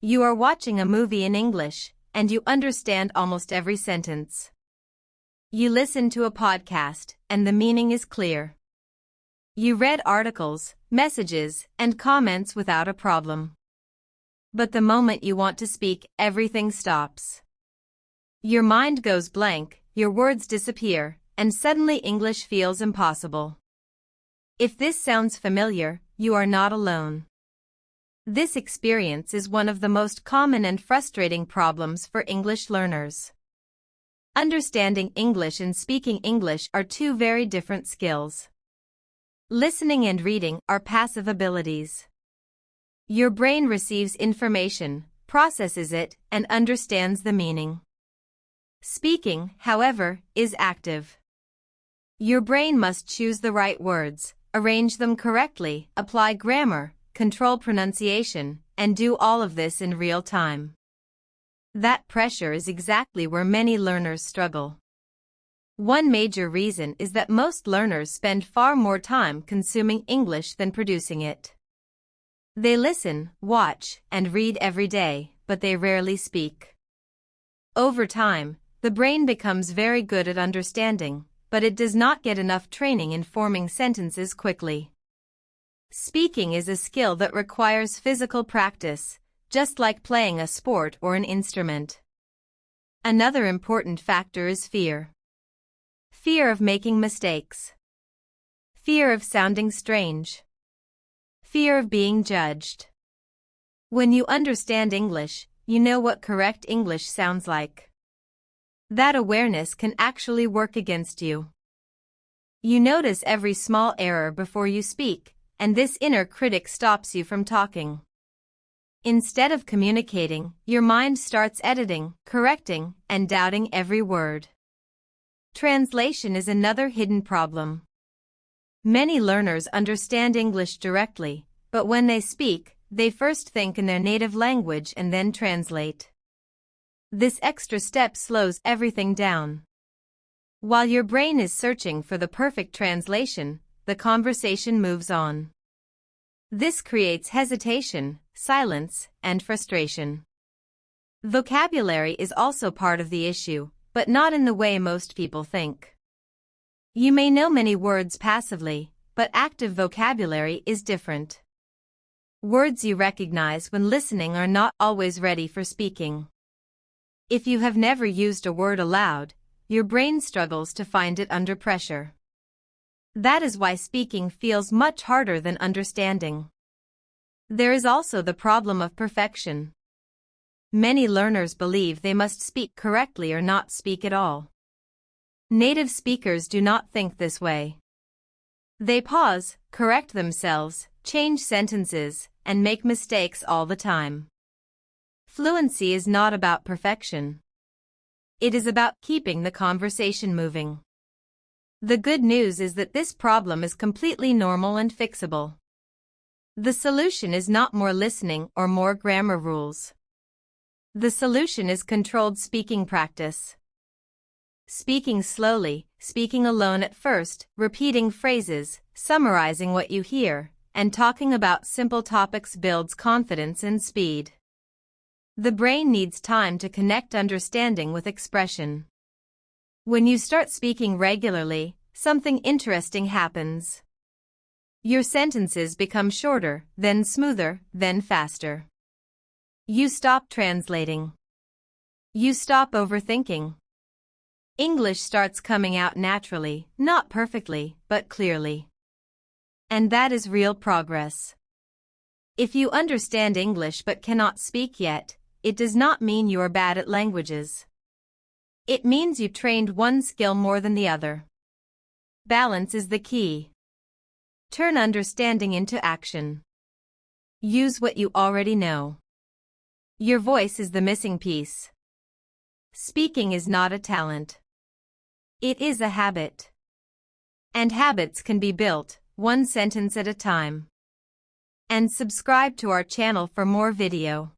You are watching a movie in English, and you understand almost every sentence. You listen to a podcast, and the meaning is clear. You read articles, messages, and comments without a problem. But the moment you want to speak, everything stops. Your mind goes blank, your words disappear, and suddenly English feels impossible. If this sounds familiar, you are not alone. This experience is one of the most common and frustrating problems for English learners. Understanding English and speaking English are two very different skills. Listening and reading are passive abilities. Your brain receives information, processes it, and understands the meaning. Speaking, however, is active. Your brain must choose the right words, arrange them correctly, apply grammar, control pronunciation, and do all of this in real time. That pressure is exactly where many learners struggle. One major reason is that most learners spend far more time consuming English than producing it. They listen, watch, and read every day, but they rarely speak. Over time, the brain becomes very good at understanding, but it does not get enough training in forming sentences quickly. Speaking is a skill that requires physical practice, just like playing a sport or an instrument. Another important factor is fear. Fear of making mistakes. Fear of sounding strange. Fear of being judged. When you understand English, you know what correct English sounds like. That awareness can actually work against you. You notice every small error before you speak, and this inner critic stops you from talking. Instead of communicating, your mind starts editing, correcting, and doubting every word. Translation is another hidden problem. Many learners understand English directly, but when they speak, they first think in their native language and then translate. This extra step slows everything down. While your brain is searching for the perfect translation, the conversation moves on. This creates hesitation, silence, and frustration. Vocabulary is also part of the issue, but not in the way most people think. You may know many words passively, but active vocabulary is different. Words you recognize when listening are not always ready for speaking. If you have never used a word aloud, your brain struggles to find it under pressure. That is why speaking feels much harder than understanding. There is also the problem of perfection. Many learners believe they must speak correctly or not speak at all. Native speakers do not think this way. They pause, correct themselves, change sentences, and make mistakes all the time. Fluency is not about perfection. It is about keeping the conversation moving. The good news is that this problem is completely normal and fixable. The solution is not more listening or more grammar rules. The solution is controlled speaking practice. Speaking slowly, speaking alone at first, repeating phrases, summarizing what you hear, and talking about simple topics builds confidence and speed. The brain needs time to connect understanding with expression. When you start speaking regularly, something interesting happens. Your sentences become shorter, then smoother, then faster. You stop translating. You stop overthinking. English starts coming out naturally, not perfectly, but clearly. And that is real progress. If you understand English but cannot speak yet, it does not mean you are bad at languages. It means you trained one skill more than the other. Balance is the key. Turn understanding into action. Use what you already know. Your voice is the missing piece. Speaking is not a talent. It is a habit. And habits can be built, one sentence at a time. And subscribe to our channel for more video.